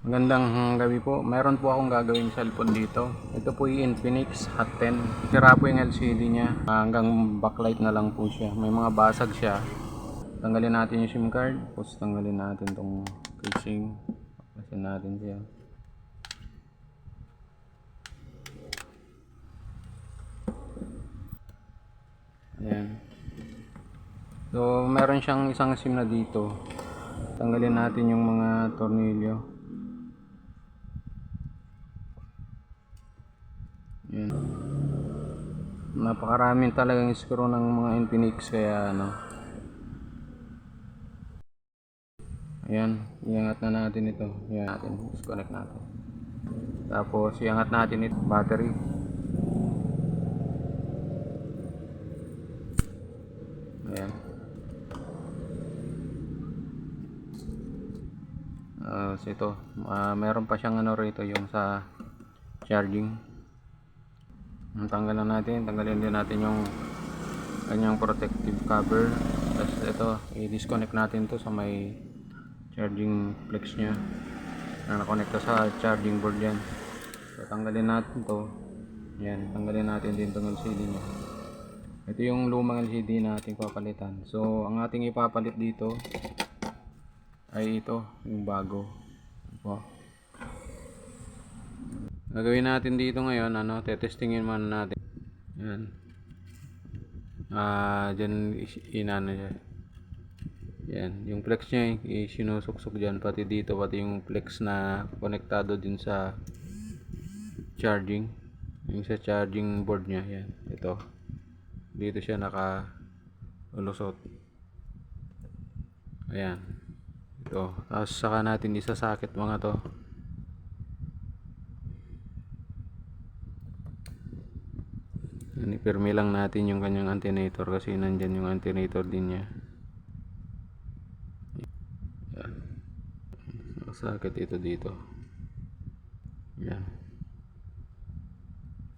Magandang gabi po. Meron po akong gagawing cellphone dito. Ito po yung Infinix Hot 10. Sira po yung LCD niya. Hanggang backlight na lang po siya. May mga basag siya. Tanggalin natin yung SIM card. Tapos tanggalin natin tong casing. Pasin natin siya. Ayan. So, meron siyang isang SIM na dito. Tanggalin natin yung mga tornilyo. Ayan. Napakaraming talagang screw ng mga Infinix kaya ano. Ayan, iangat na natin ito. Ayan natin, disconnect natin. Tapos iangat natin ito, battery. Ayan. So ito, meron pa siyang ano rito yung sa charging. Tanggalan natin, tanggalin din natin yung kanyang protective cover. Tapos ito, i-disconnect natin to sa may charging flex nya na nakonekta sa charging board yan. So tanggalin natin to. Yan, tanggalin natin din itong LCD nya. Ito yung lumang LCD natin papalitan. So ang ating ipapalit dito ay ito, yung bago. Ito. Gagawin natin dito ngayon, tetestingin muna natin. Yan. Diyan inano siya. Yan, yung flex niya isinusuksok diyan, pati dito, pati yung flex na konektado din sa charging. Yung sa charging board niya, yan. Ito. Dito siya naka-ulusot. Ayan. Ito. Tapos saka natin isasakit mga to. Ipirmi lang natin yung kanyang alternator kasi nandyan yung alternator din niya. Yan. Sakit ito dito. Yan.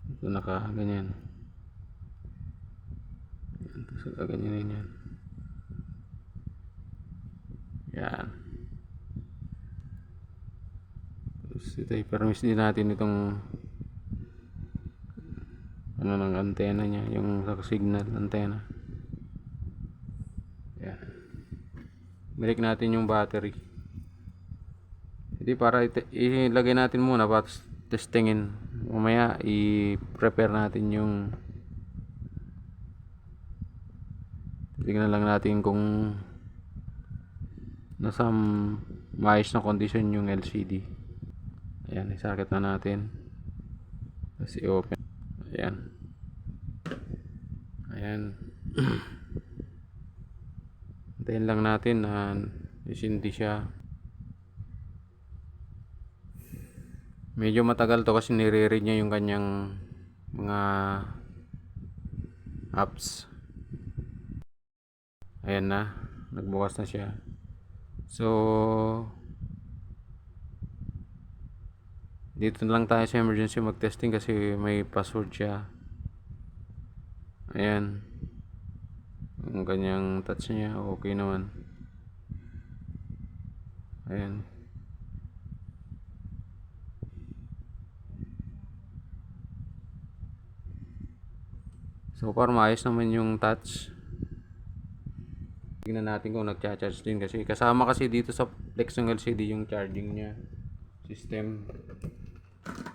Ito naka-ganyan. Yan. Tapos naka-ganyan yan. Yan. Tapos ito i-permis din natin itong ng antena niya, yung signal antena. Yan. Balik natin yung battery. Hindi, para ilagay natin muna para testingin. Mamaya i-prepare natin yung, tingnan lang natin kung nasa maayos na condition yung LCD. Ayan, isakit na natin. Tapos i-open. Ayan. Ayan. Hintayin lang natin na hindi siya. Medyo matagal to kasi nire-read niya yung kanyang mga apps. Ayan na. Nagbukas na siya. So dito lang tayo sa emergency mag-testing kasi may password siya. Ayan. Yung kanyang touch niya, okay naman. Ayan. So far maayos naman yung touch. Tingnan natin kung nagcha-charge din kasi kasama kasi dito sa flex ng LCD yung charging niya system.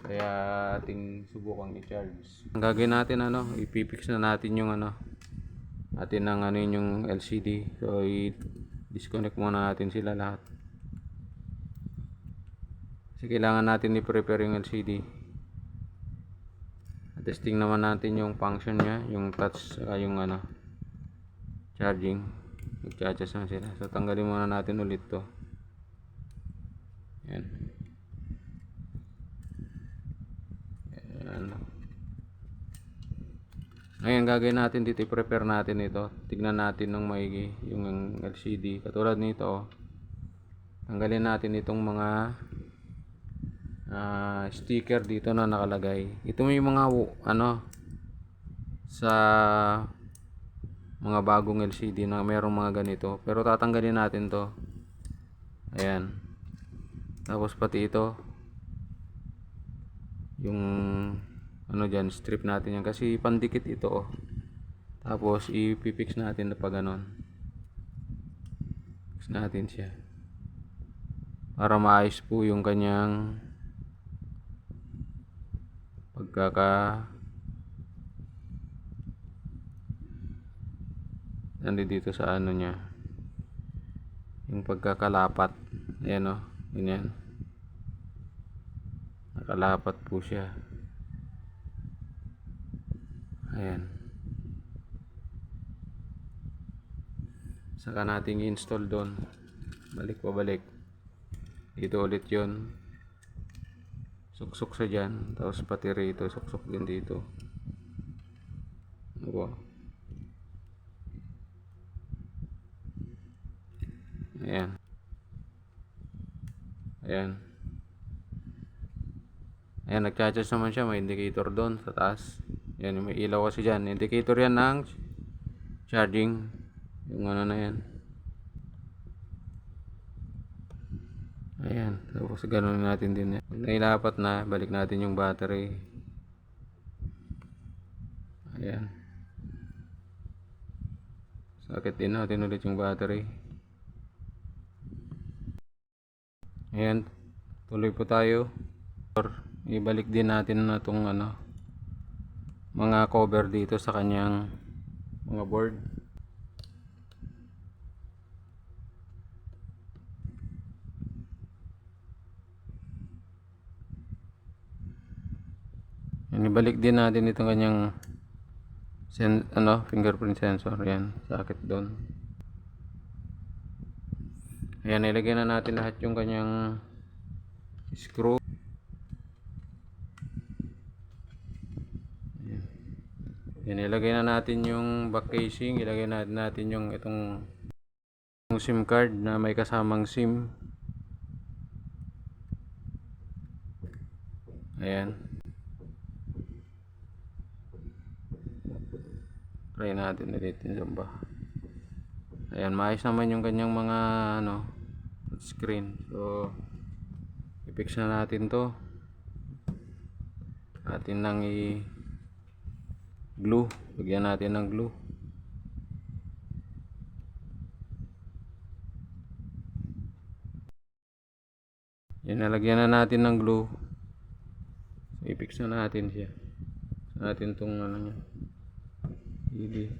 Kaya ating subukang i-charge. Ang gagawin natin ipipix na natin yung atin ng yung LCD. So i-disconnect muna natin sila lahat. Kasi kailangan natin i-prepare yung LCD. Testing naman natin yung function niya, yung touch, yung charging. Nag-charge na sila. So tanggalin muna natin ulit to. Yan. Ngayon gagawin natin dito, i-prepare natin ito. Tignan natin ng maigi yung LCD. Katulad nito, tanggalin natin itong mga sticker dito na nakalagay. Ito may mga sa mga bagong LCD na merong mga ganito. Pero tatanggalin natin to. Ayan. Tapos pati ito, yung ano dyan, strip natin yan kasi pandikit ito oh. Tapos ipipix natin na pa ganon. Fix natin siya para maayos po yung kanyang pagkaka dito sa ano niya, yung pagkakalapat. Ayan o, ganyan, nakalapat po siya. Ayan, saka natin i-install doon, balik pabalik dito ulit yon, suksok sa dyan, tapos pati rito suksok din dito. Ako. Ayan. Ayan. Ayan, nagcha-charge naman siya. May indicator doon sa taas. Ayan, may ilaw kasi dyan. Indicator yan ng charging. Yung ano na yan. Ayan. Tapos ganun natin din yan. Pag nailapat na, balik natin yung battery. Ayan. Sakit din natin ulit yung battery. Ayan. Tuloy po tayo. Ibalik din natin na itong ano, mga cover dito sa kanyang mga board. Yan, ibalik din natin itong kanyang fingerprint sensor. Yan, sakit doon. Ayan, ilagay na natin lahat yung kanyang screw. Yan, ilagay na natin yung back casing, ilagay na natin yung itong SIM card na may kasamang SIM. Ayan. Try natin ulit yung zumba. Ayan, maayos naman yung kanyang mga ano, screen. So, i-fix na natin to. Atin nang glue, lagyan natin ng glue. Yan, nalagyan na natin ng glue. So, i-fix na natin siya. Natin tong ano niya, hindi